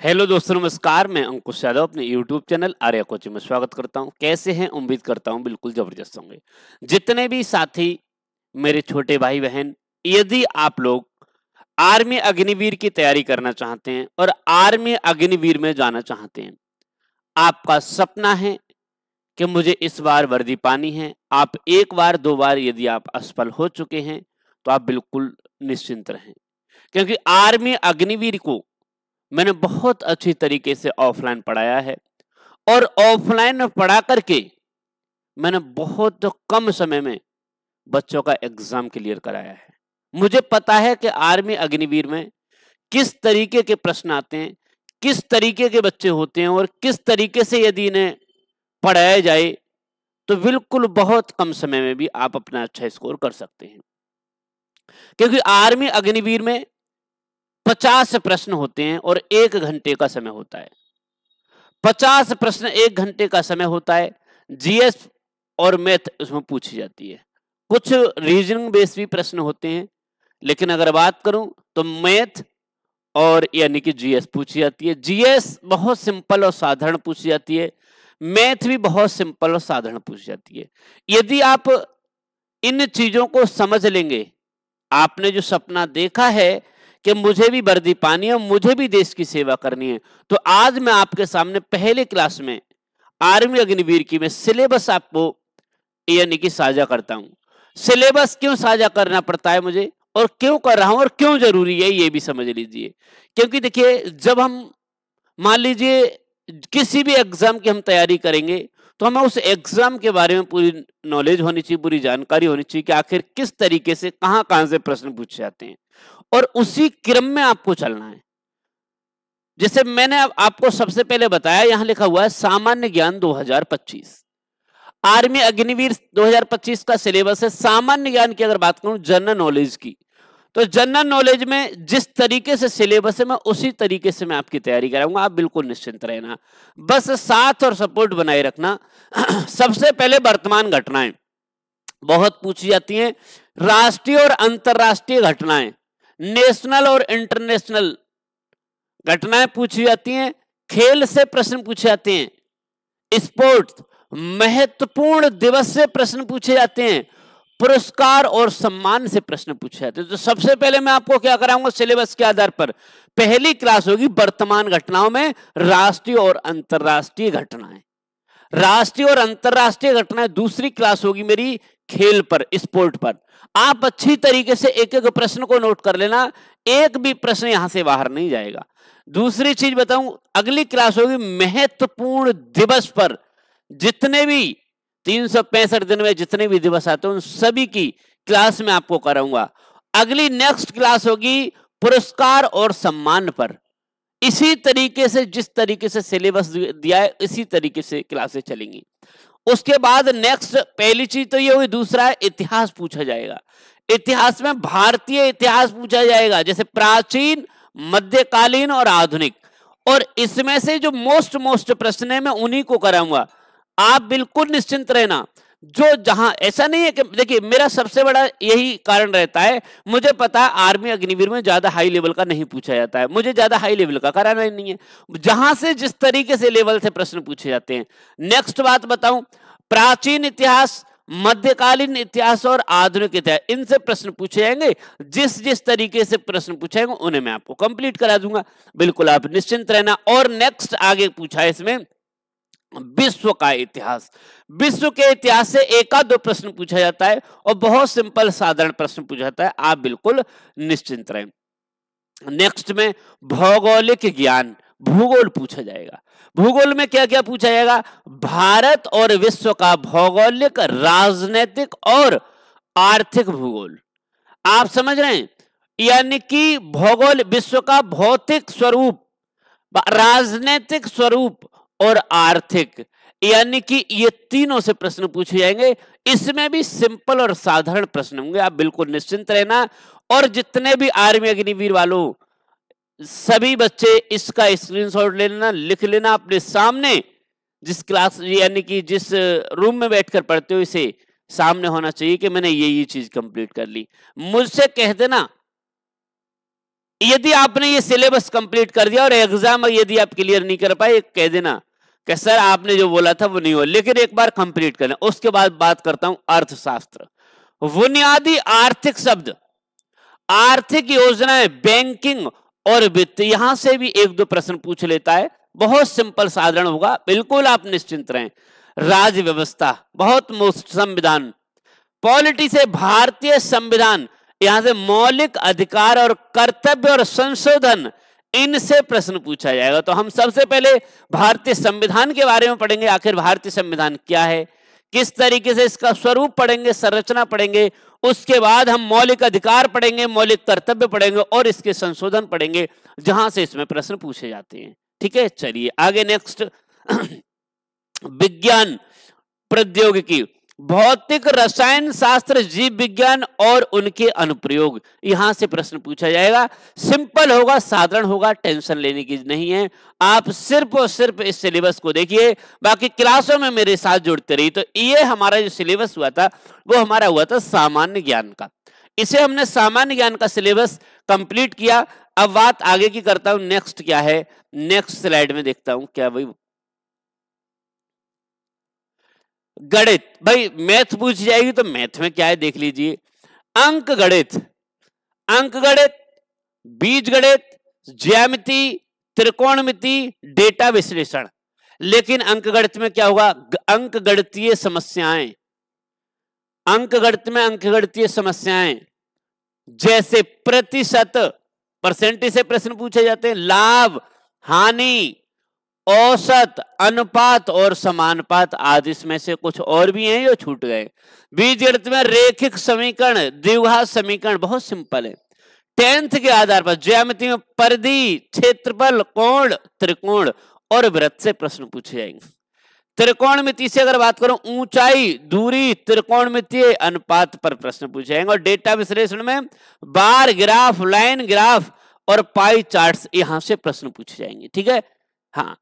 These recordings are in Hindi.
हेलो दोस्तों, नमस्कार। मैं अंकुश यादव अपने यूट्यूब चैनल आर्या कोचिंग में स्वागत करता हूं। कैसे हैं? उम्मीद करता हूं बिल्कुल जबरदस्त होंगे। जितने भी साथी मेरे छोटे भाई बहन, यदि आप लोग आर्मी अग्निवीर की तैयारी करना चाहते हैं और आर्मी अग्निवीर में जाना चाहते हैं, आपका सपना है कि मुझे इस बार वर्दी पानी है, आप एक बार दो बार यदि आप असफल हो चुके हैं तो आप बिल्कुल निश्चिंत रहें, क्योंकि आर्मी अग्निवीर को मैंने बहुत अच्छी तरीके से ऑफलाइन पढ़ाया है और ऑफलाइन में पढ़ा करके मैंने बहुत कम समय में बच्चों का एग्जाम क्लियर कराया है। मुझे पता है कि आर्मी अग्निवीर में किस तरीके के प्रश्न आते हैं, किस तरीके के बच्चे होते हैं और किस तरीके से यदि इन्हें पढ़ाया जाए तो बिल्कुल बहुत कम समय में भी आप अपना अच्छा स्कोर कर सकते हैं। क्योंकि आर्मी अग्निवीर में 50 प्रश्न होते हैं और 1 घंटे का समय होता है। 50 प्रश्न 1 घंटे का समय होता है। जीएस और मैथ उसमें पूछी जाती है। कुछ रीजनिंग बेस्ड भी प्रश्न होते हैं, लेकिन अगर बात करूं तो मैथ और यानी कि जीएस पूछी जाती है। जीएस बहुत सिंपल और साधारण पूछी जाती है, मैथ भी बहुत सिंपल और साधारण पूछी जाती है। यदि आप इन चीजों को समझ लेंगे, आपने जो सपना देखा है कि मुझे भी वर्दी पानी है, मुझे भी देश की सेवा करनी है, तो आज मैं आपके सामने पहले क्लास में आर्मी अग्निवीर की मैं सिलेबस आपको यानी कि साझा करता हूं। सिलेबस क्यों साझा करना पड़ता है मुझे और क्यों कर रहा हूं और क्यों जरूरी है, ये भी समझ लीजिए। क्योंकि देखिए, जब हम मान लीजिए किसी भी एग्जाम की हम तैयारी करेंगे तो हमें उस एग्जाम के बारे में पूरी नॉलेज होनी चाहिए, पूरी जानकारी होनी चाहिए कि आखिर किस तरीके से कहां कहां से प्रश्न पूछे जाते हैं और उसी क्रम में आपको चलना है। जैसे मैंने आपको सबसे पहले बताया, यहां लिखा हुआ है सामान्य ज्ञान 2025। आर्मी अग्निवीर 2025 का सिलेबस है। सामान्य ज्ञान की अगर बात करूं, जनरल नॉलेज की, तो जनरल नॉलेज में जिस तरीके से सिलेबस है मैं उसी तरीके से मैं आपकी तैयारी कराऊंगा। आप बिल्कुल निश्चिंत रहना, बस साथ और सपोर्ट बनाए रखना। सबसे पहले वर्तमान घटनाएं बहुत पूछी जाती हैं। राष्ट्रीय और अंतरराष्ट्रीय घटनाएं, नेशनल और इंटरनेशनल घटनाएं पूछी जाती हैं। खेल से प्रश्न पूछे जाते हैं। स्पोर्ट्स, महत्वपूर्ण दिवस से प्रश्न पूछे जाते हैं। पुरस्कार और सम्मान से प्रश्न पूछे जाते हैं। तो सबसे पहले मैं आपको क्या कराऊंगा, सिलेबस के आधार पर पहली क्लास होगी वर्तमान घटनाओं में राष्ट्रीय और अंतरराष्ट्रीय घटनाएं। राष्ट्रीय और अंतरराष्ट्रीय घटनाएं दूसरी क्लास होगी मेरी खेल पर, स्पोर्ट पर। आप अच्छी तरीके से एक एक प्रश्न को नोट कर लेना, एक भी प्रश्न यहां से बाहर नहीं जाएगा। दूसरी चीज बताऊं, अगली क्लास होगी महत्वपूर्ण दिवस पर। जितने भी 365 दिन में जितने भी दिवस आते हैं उन सभी की क्लास में आपको कराऊंगा। अगली नेक्स्ट क्लास होगी पुरस्कार और सम्मान पर। इसी तरीके से जिस तरीके से सिलेबस दिया है इसी तरीके से क्लासेस चलेंगी। उसके बाद नेक्स्ट, पहली चीज तो ये हुई। दूसरा है इतिहास पूछा जाएगा। इतिहास में भारतीय इतिहास पूछा जाएगा, जैसे प्राचीन, मध्यकालीन और आधुनिक। और इसमें से जो मोस्ट प्रश्न है मैं उन्हीं को कराऊंगा। आप बिल्कुल निश्चिंत रहना। जो जहां ऐसा नहीं है कि देखिए, मेरा सबसे बड़ा यही कारण रहता है, मुझे पता है आर्मी अग्निवीर में ज्यादा हाई लेवल का नहीं पूछा जाता है, मुझे ज्यादा हाई लेवल का कराना ही नहीं है। जहां से जिस तरीके से लेवल से प्रश्न पूछे जाते हैं। नेक्स्ट बात बताऊं, प्राचीन इतिहास, मध्यकालीन इतिहास और आधुनिक इतिहास, इनसे प्रश्न पूछे जाएंगे। जिस जिस तरीके से प्रश्न पूछे जाएंगे उन्हें मैं आपको कंप्लीट करा दूंगा। बिल्कुल आप निश्चिंत रहना। और नेक्स्ट आगे पूछा है इसमें विश्व का इतिहास। विश्व के इतिहास से एक आध दो प्रश्न पूछा जाता है और बहुत सिंपल साधारण प्रश्न पूछा जाता है। आप बिल्कुल निश्चिंत रहें। नेक्स्ट में भौगोलिक ज्ञान, भूगोल पूछा जाएगा। भूगोल में क्या क्या पूछा जाएगा, भारत और विश्व का भौगोलिक, राजनीतिक और आर्थिक भूगोल। आप समझ रहे हैं, यानी कि भौगोल, विश्व का भौतिक स्वरूप, राजनीतिक स्वरूप और आर्थिक, यानी कि ये तीनों से प्रश्न पूछे जाएंगे। इसमें भी सिंपल और साधारण प्रश्न होंगे। आप बिल्कुल निश्चिंत रहना। और जितने भी आर्मी अग्निवीर वालों, सभी बच्चे इसका स्क्रीनशॉट ले लेना, लिख लेना अपने सामने। जिस क्लास यानी कि जिस रूम में बैठकर पढ़ते हो, इसे सामने होना चाहिए कि मैंने ये चीज कंप्लीट कर ली। मुझसे कह देना यदि आपने ये सिलेबस कंप्लीट कर दिया और एग्जाम यदि आप क्लियर नहीं कर पाए, कह देना कि सर आपने जो बोला था वो नहीं हुआ, लेकिन एक बार कंप्लीट करना। उसके बाद बात करता हूं अर्थशास्त्र, बुनियादी आर्थिक शब्द, आर्थिक योजनाएं, बैंकिंग और वित्त, यहां से भी एक दो प्रश्न पूछ लेता है। बहुत सिंपल साधारण होगा, बिल्कुल आप निश्चिंत रहें। राज्य व्यवस्था, बहुत संविधान, पॉलिटी से भारतीय संविधान, यहां से मौलिक अधिकार और कर्तव्य और संशोधन, इनसे प्रश्न पूछा जाएगा। तो हम सबसे पहले भारतीय संविधान के बारे में पढ़ेंगे, आखिर भारतीय संविधान क्या है, किस तरीके से इसका स्वरूप पढ़ेंगे, संरचना पढ़ेंगे। उसके बाद हम मौलिक अधिकार पढ़ेंगे, मौलिक कर्तव्य पढ़ेंगे और इसके संशोधन पढ़ेंगे, जहां से इसमें प्रश्न पूछे जाते हैं। ठीक है, चलिए आगे नेक्स्ट। विज्ञान प्रौद्योगिकी, भौतिक, रसायन शास्त्र, जीव विज्ञान और उनके अनुप्रयोग, यहां से प्रश्न पूछा जाएगा। सिंपल होगा, साधारण होगा, टेंशन लेने की नहीं है। आप सिर्फ और सिर्फ इस सिलेबस को देखिए, बाकी क्लासों में मेरे साथ जुड़ते रहिए। तो ये हमारा जो सिलेबस हुआ था वो हमारा हुआ था सामान्य ज्ञान का। इसे हमने सामान्य ज्ञान का सिलेबस कंप्लीट किया। अब बात आगे की करता हूं, नेक्स्ट क्या है, नेक्स्ट स्लाइड में देखता हूं क्या भाई, गणित। भाई मैथ पूछ जाएगी तो मैथ में क्या है देख लीजिए। अंक गणित, अंक गणित, बीज गणित, ज्यामिति, त्रिकोणमिति, डेटा विश्लेषण। लेकिन अंक गणित में क्या होगा, अंक गणितीय समस्याएं, अंक गणित में अंक गणितीय समस्याएं जैसे प्रतिशत, परसेंटेज से प्रश्न पूछे जाते हैं, लाभ, हानि, औसत, अनुपात और समानुपात आदि, इसमें से कुछ और भी हैं जो छूट गए। बीजगणित में रेखिक समीकरण, द्विघात समीकरण, बहुत सिंपल है। 10th के आधार पर ज्यामिति में परिधि, क्षेत्रफल, कोण, त्रिकोण और वृत्त से प्रश्न पूछे जाएंगे। त्रिकोणमिति से अगर बात करूं, ऊंचाई, दूरी, त्रिकोणमितीय अनुपात पर प्रश्न पूछे जाएंगे। और डेटा विश्लेषण में बार ग्राफ, लाइन ग्राफ और पाई चार्ट्स, यहां से प्रश्न पूछे जाएंगे। ठीक है, हाँ,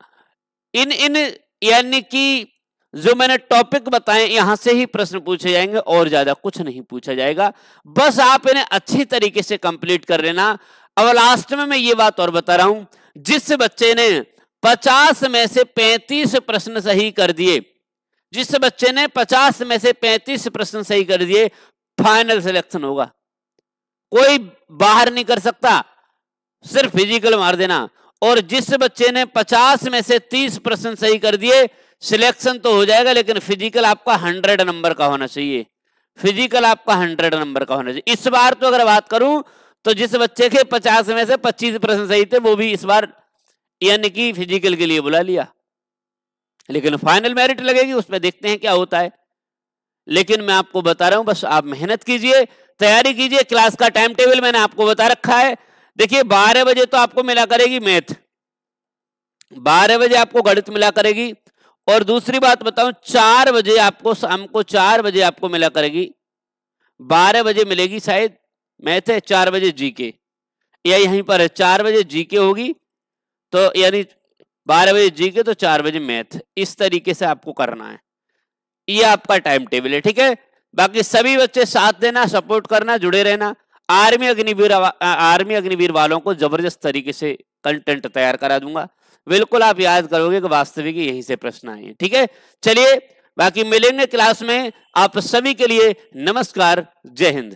इन यानी कि जो मैंने टॉपिक बताए यहां से ही प्रश्न पूछे जाएंगे और ज्यादा कुछ नहीं पूछा जाएगा। बस आप इन्हें अच्छी तरीके से कंप्लीट कर लेना। अब लास्ट में मैं ये बात और बता रहा हूं, जिस बच्चे ने 50 में से 35 प्रश्न सही कर दिए, जिस बच्चे ने 50 में से 35 प्रश्न सही कर दिए, फाइनल सिलेक्शन होगा। कोई बाहर नहीं कर सकता, सिर्फ फिजिकल मार देना। और जिस बच्चे ने 50 में से 30 प्रश्न सही कर दिए, सिलेक्शन तो हो जाएगा, लेकिन फिजिकल आपका 100 नंबर का होना चाहिए। फिजिकल आपका 100 नंबर का होना चाहिए। इस बार तो अगर बात करूं तो जिस बच्चे के 50 में से 25 प्रश्न सही थे, वो भी इस बार यानी कि फिजिकल के लिए बुला लिया, लेकिन फाइनल मेरिट लगेगी, उसमें देखते हैं क्या होता है। लेकिन मैं आपको बता रहा हूं, बस आप मेहनत कीजिए, तैयारी कीजिए। क्लास का टाइम टेबल मैंने आपको बता रखा है। देखिए 12 बजे तो आपको मिला करेगी मैथ, 12 बजे आपको गणित मिला करेगी। और दूसरी बात बताऊं, 4 बजे आपको, शाम को 4 बजे आपको मिला करेगी, 12 बजे मिलेगी शायद मैथ है, 4 बजे जीके, या यहीं पर है 4 बजे जीके होगी, तो यानी 12 बजे जीके तो 4 बजे मैथ। इस तरीके से आपको करना है, ये आपका टाइम टेबल है। ठीक है, बाकी सभी बच्चे साथ देना, सपोर्ट करना, जुड़े रहना। आर्मी अग्निवीर वालों को जबरदस्त तरीके से कंटेंट तैयार करा दूंगा। बिल्कुल आप याद करोगे कि वास्तविक यहीं से प्रश्न आए हैं। ठीक है, चलिए बाकी मिलेंगे क्लास में। आप सभी के लिए नमस्कार, जय हिंद।